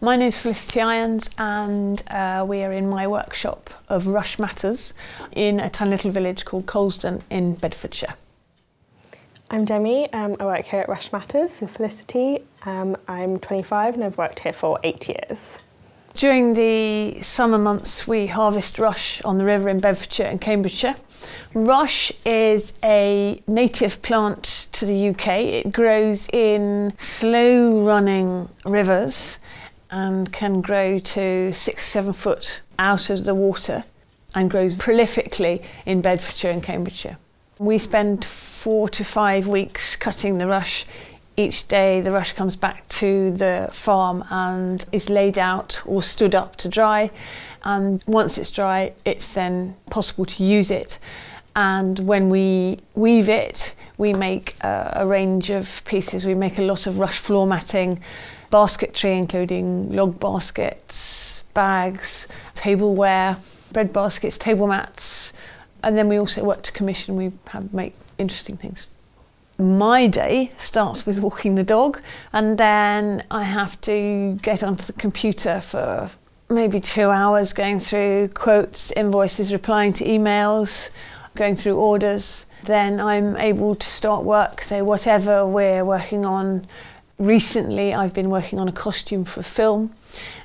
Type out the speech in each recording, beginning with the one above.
My name's Felicity and we are in my workshop of Rushmatters in a tiny little village called Colston in Bedfordshire. I'm Demi, I work here at Rushmatters with Felicity. I'm 25 and I've worked here for 8 years. During the summer months we harvest rush on the river in Bedfordshire and Cambridgeshire. Rush is a native plant to the UK. It grows in slow running rivers and can grow to 6-7 foot out of the water and grows prolifically in Bedfordshire and Cambridgeshire. We spend 4 to 5 weeks cutting the rush. Each day the rush comes back to the farm and is laid out or stood up to dry, and once it's dry it's then possible to use it. And when we weave it, we make a range of pieces. We make a lot of rush floor matting, basketry including log baskets, bags, tableware, bread baskets, table mats, and then we also work to commission. We make interesting things. My day starts with walking the dog, and then I have to get onto the computer for maybe 2 hours going through quotes, invoices, replying to emails, going through orders. Then I'm able to start work, so whatever we're working on. Recently I've been working on a costume for a film,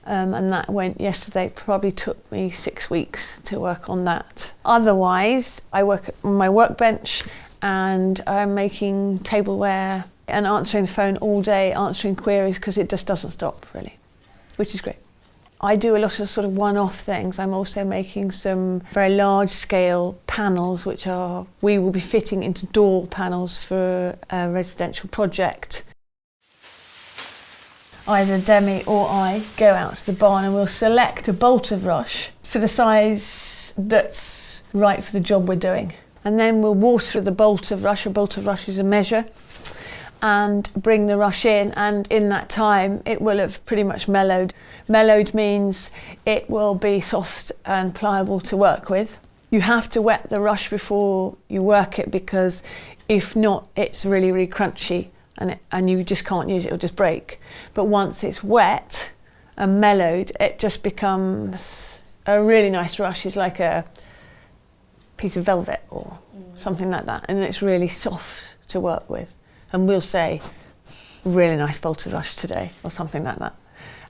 and that went yesterday. It probably took me 6 weeks to work on that. Otherwise I work on my workbench and I'm making tableware and answering the phone all day, answering queries, because it just doesn't stop really, which is great. I do a lot of sort of one-off things. I'm also making some very large-scale panels we will be fitting into door panels for a residential project. Either Demi or I go out to the barn and we'll select a bolt of rush for the size that's right for the job we're doing. And then we'll water the bolt of rush. A bolt of rush is a measure, and bring the rush in, and in that time it will have pretty much mellowed. Mellowed means it will be soft and pliable to work with. You have to wet the rush before you work it, because if not it's really, really crunchy and you just can't use it, it'll just break. But once it's wet and mellowed, it just becomes a really nice rush. It's like a piece of velvet or something like that, and it's really soft to work with. And we'll say, really nice bolt of rush today, or something like that.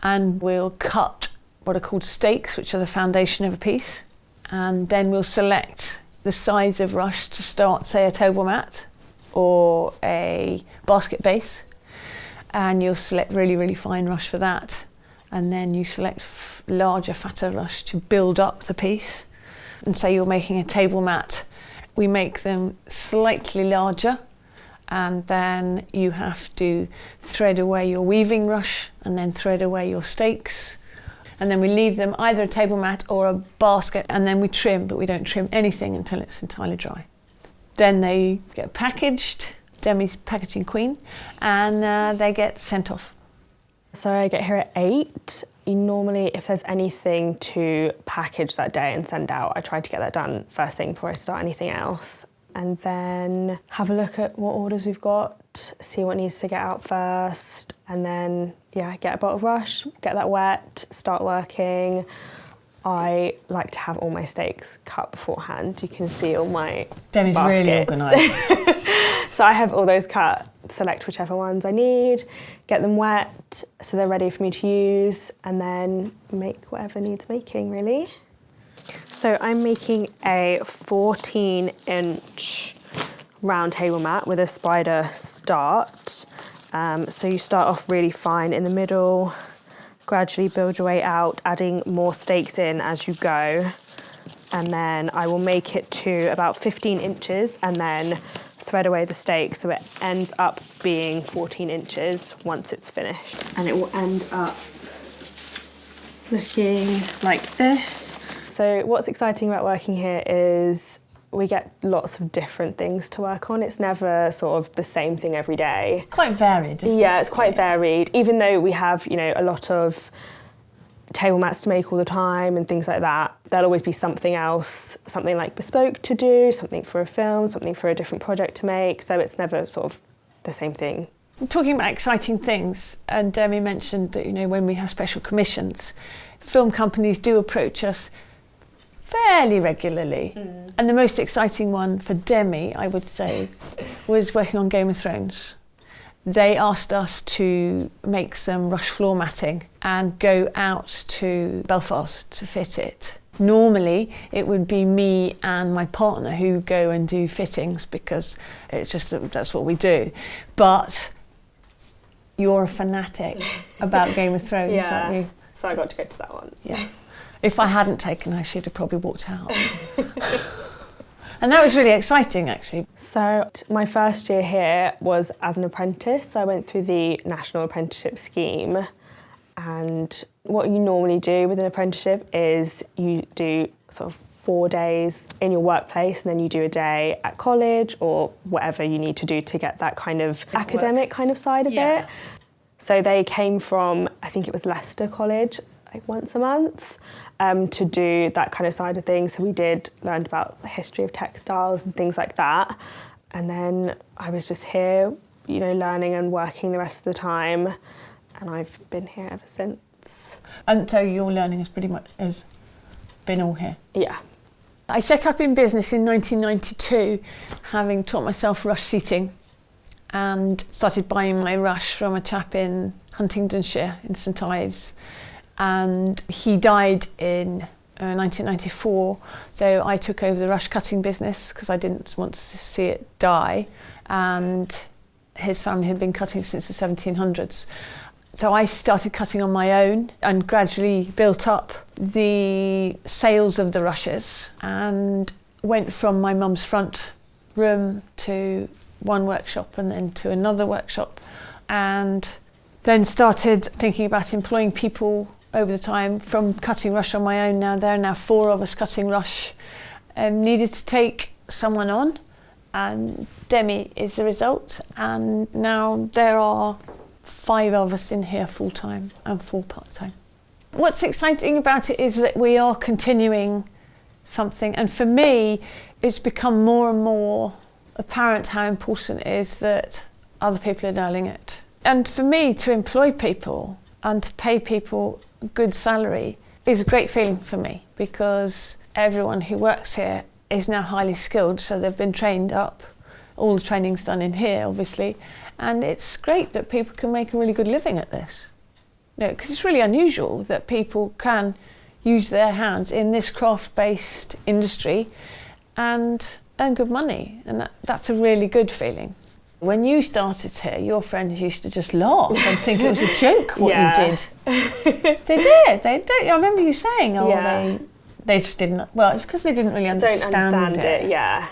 And we'll cut what are called stakes, which are the foundation of a piece. And then we'll select the size of rush to start, say, a table mat or a basket base. And you'll select really, really fine rush for that. And then you select larger, fatter rush to build up the piece. And say you're making a table mat, we make them slightly larger, and then you have to thread away your weaving rush and then thread away your stakes. And then we leave them either a table mat or a basket, and then we trim, but we don't trim anything until it's entirely dry. Then they get packaged, Demi's packaging queen, and they get sent off. So I get here at 8. Normally, if there's anything to package that day and send out, I try to get that done first thing before I start anything else. And then have a look at what orders we've got, see what needs to get out first, and then, get a bolt of rush, get that wet, start working. I like to have all my stakes cut beforehand. You can see all my Demi's baskets. Really organised. So I have all those cut, select whichever ones I need, get them wet so they're ready for me to use, and then make whatever needs making, really. So I'm making a 14-inch round table mat with a spider start. So you start off really fine in the middle, gradually build your way out, adding more stakes in as you go. And then I will make it to about 15 inches and then thread away the stakes so it ends up being 14 inches once it's finished. And it will end up looking like this. So what's exciting about working here is we get lots of different things to work on. It's never sort of the same thing every day. Quite varied, isn't it? Yeah, it's quite varied. Even though we have, a lot of table mats to make all the time and things like that, there'll always be something else, something like Bespoke to do, something for a film, something for a different project to make. So it's never sort of the same thing Talking about exciting things, and Demi mentioned that, when we have special commissions, film companies do approach us fairly regularly. And the most exciting one for Demi, I would say, was working on Game of Thrones. They asked us to make some rush floor matting and go out to Belfast to fit it. Normally, it would be me and my partner who go and do fittings because it's just that's what we do. But you're a fanatic about Game of Thrones, aren't you? So I got to go to that one. Yeah. If I hadn't taken her, she'd have probably walked out. And that was really exciting, actually. So my first year here was as an apprentice. So I went through the National Apprenticeship scheme. And what you normally do with an apprenticeship is you do sort of 4 days in your workplace, and then you do a day at college or whatever you need to do to get that kind of academic kind of side of it. So they came from, I think it was Leicester College, like once a month, to do that kind of side of things. So we learned about the history of textiles and things like that. And then I was just here, learning and working the rest of the time. And I've been here ever since. And so your learning has been all here? Yeah. I set up in business in 1992, having taught myself rush seating, and started buying my rush from a chap in Huntingdonshire in St Ives. And he died in 1994, so I took over the rush cutting business because I didn't want to see it die. And his family had been cutting since the 1700s. So I started cutting on my own and gradually built up the sales of the rushes, and went from my mum's front room to one workshop and then to another workshop, and then started thinking about employing people over the time from cutting rush on my own. Now there are now 4 of us cutting rush. Needed to take someone on, and Demi is the result, and now there are 5 of us in here full-time and 4 part-time. What's exciting about it is that we are continuing something, and for me it's become more and more apparent how important it is that other people are learning it. And for me to employ people and to pay people a good salary is a great feeling for me, because everyone who works here is now highly skilled, so they've been trained up. All the training's done in here, obviously, and it's great that people can make a really good living at this. Because it's really unusual that people can use their hands in this craft-based industry and earn good money, and that's a really good feeling. When you started here, your friends used to just laugh and think it was a joke what you did. They did. I remember you saying, they just didn't. Well, it's because they didn't really understand it. Yeah.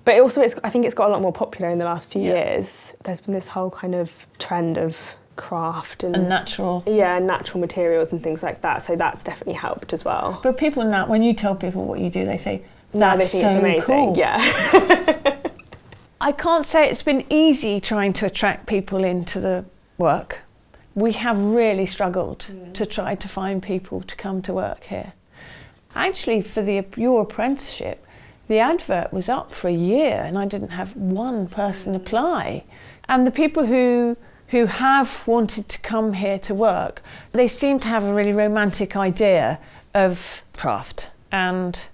But also, I think it's got a lot more popular in the last few years. There's been this whole kind of trend of craft and natural. Yeah, natural materials and things like that. So that's definitely helped as well. But people now, when you tell people what you do, they say, they think it's amazing. Cool. Yeah. I can't say it's been easy trying to attract people into the work. We have really struggled to try to find people to come to work here. Actually, for your apprenticeship, the advert was up for a year and I didn't have one person apply. And the people who have wanted to come here to work, they seem to have a really romantic idea of craft. And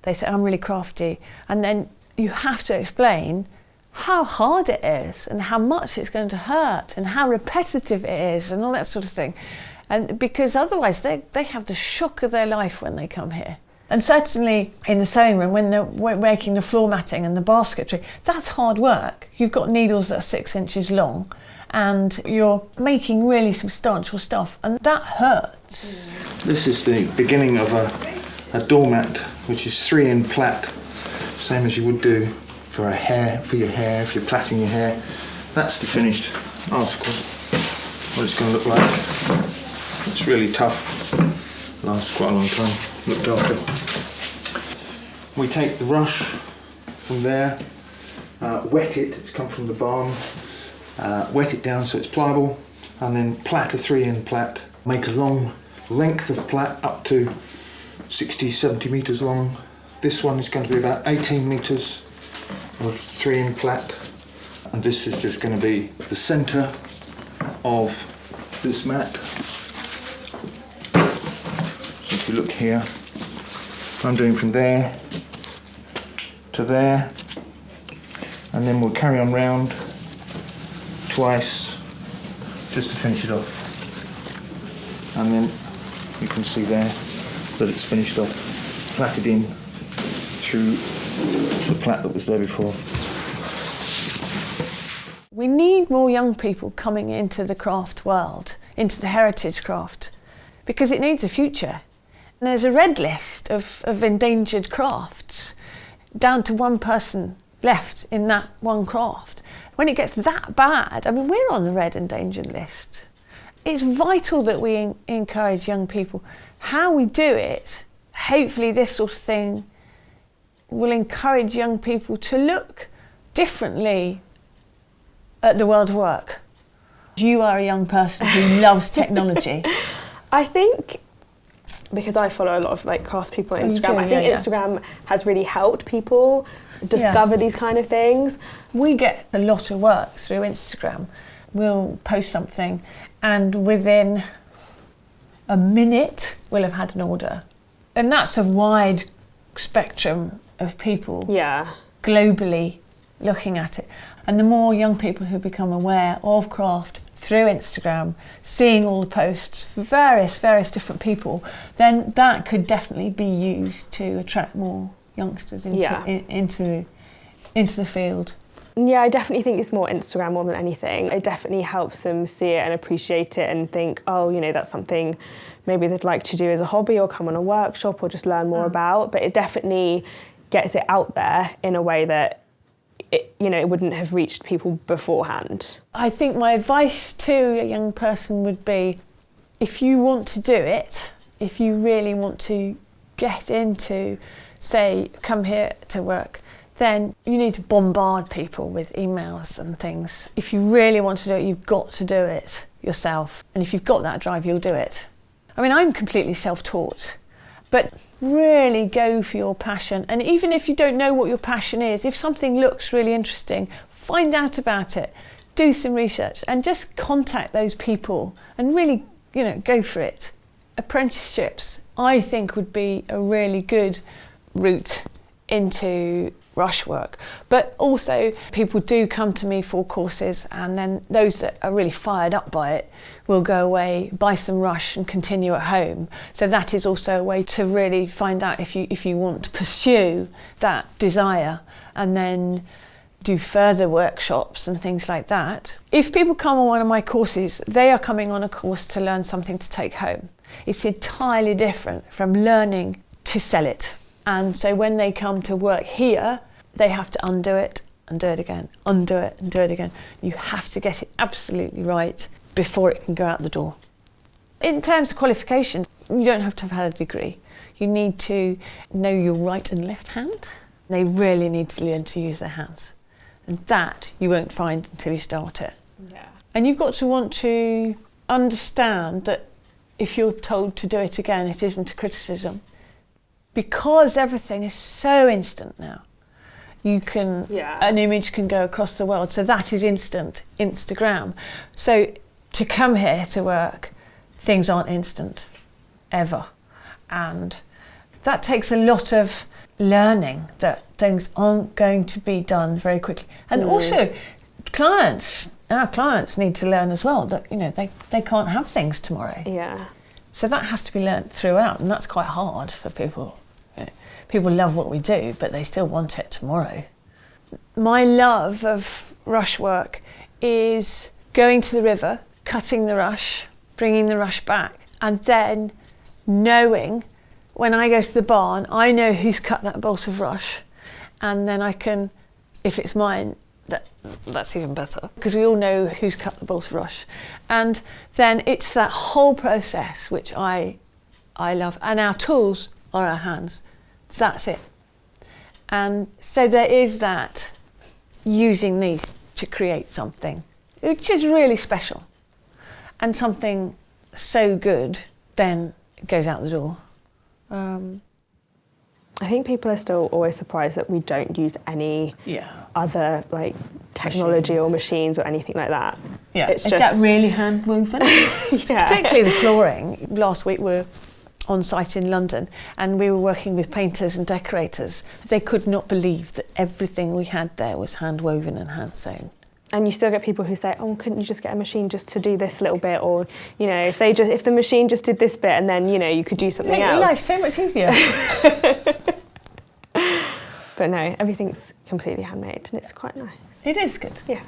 they say, I'm really crafty. And then you have to explain how hard it is and how much it's going to hurt and how repetitive it is and all that sort of thing. And because otherwise they have the shock of their life when they come here. And certainly in the sewing room, when they're making the floor matting and the basketry, that's hard work. You've got needles that are 6 inches long and you're making really substantial stuff, and that hurts. This is the beginning of a doormat, which is 3 in plait, same as you would do for your hair, if you're plaiting your hair. That's the finished article, what it's going to look like. It's really tough, lasts quite a long time, looked after. We take the rush from there, wet it, it's come from the barn, wet it down so it's pliable, and then plait a 3 in plait. Make a long length of plait up to 60, 70 metres long. This one is going to be about 18 metres of 3 in plait. And this is just going to be the centre of this mat. So if you look here, I'm doing from there to there, and then we'll carry on round twice just to finish it off. And then you can see there that it's finished off, plaited in through the plait that was there before. We need more young people coming into the craft world, into the heritage craft, because it needs a future. And there's a red list of endangered crafts, down to one person left in that one craft. When it gets that bad, I mean, we're on the red endangered list. It's vital that we encourage young people. How we do it, hopefully this sort of thing will encourage young people to look differently at the world of work. You are a young person who loves technology. I think because I follow a lot of like craft people on Instagram, I think Instagram has really helped people discover these kind of things. We get a lot of work through Instagram. We'll post something and within a minute we'll have had an order. And that's a wide spectrum of people globally looking at it. And the more young people who become aware of craft through Instagram, seeing all the posts for various different people, then that could definitely be used to attract more youngsters into the field. Yeah, I definitely think it's more Instagram more than anything. It definitely helps them see it and appreciate it and think, oh, you know, that's something maybe they'd like to do as a hobby or come on a workshop or just learn more about. But it definitely gets it out there in a way that it wouldn't have reached people beforehand. I think my advice to a young person would be, if you want to do it, if you really want to get into, say, come here to work, then you need to bombard people with emails and things. If you really want to do it, you've got to do it yourself. And if you've got that drive, you'll do it. I mean, I'm completely self-taught, but really go for your passion. And even if you don't know what your passion is, if something looks really interesting, find out about it, do some research and just contact those people and really, go for it. Apprenticeships, I think, would be a really good route into rush work. But also people do come to me for courses, and then those that are really fired up by it will go away, buy some rush and continue at home. So that is also a way to really find out if you want to pursue that desire and then do further workshops and things like that. If people come on one of my courses, they are coming on a course to learn something to take home. It's entirely different from learning to sell it. And so when they come to work here, they have to undo it and do it again, undo it and do it again. You have to get it absolutely right before it can go out the door. In terms of qualifications, you don't have to have had a degree. You need to know your right and left hand. They really need to learn to use their hands. And that you won't find until you start it. Yeah. And you've got to want to understand that if you're told to do it again, it isn't a criticism. Because everything is so instant now, an image can go across the world. So that is instant, Instagram. So to come here to work, things aren't instant, ever. And that takes a lot of learning, that things aren't going to be done very quickly. And also, our clients need to learn as well that, they can't have things tomorrow. Yeah. So that has to be learnt throughout, and that's quite hard for people. People love what we do, but they still want it tomorrow. My love of rush work is going to the river, cutting the rush, bringing the rush back, and then knowing when I go to the barn, I know who's cut that bolt of rush, and then I can, if it's mine, that's even better, because we all know who's cut the bolt of rush. And then it's that whole process which I love, and our tools are our hands. That's it. And so there is that, using these to create something, which is really special. And something so good, then it goes out the door. I think people are still always surprised that we don't use any other technology or machines or anything like that. Yeah, it's is just that really hand woven? yeah. Particularly the flooring. Last week we were on site in London and we were working with painters and decorators. They could not believe that everything we had there was hand woven and hand sewn. And you still get people who say, oh, couldn't you just get a machine just to do this little bit? Or, you know, if the machine just did this bit and then, you know, you could do something else. Life's so much easier. But no, everything's completely handmade and it's quite nice. It is good. Yeah.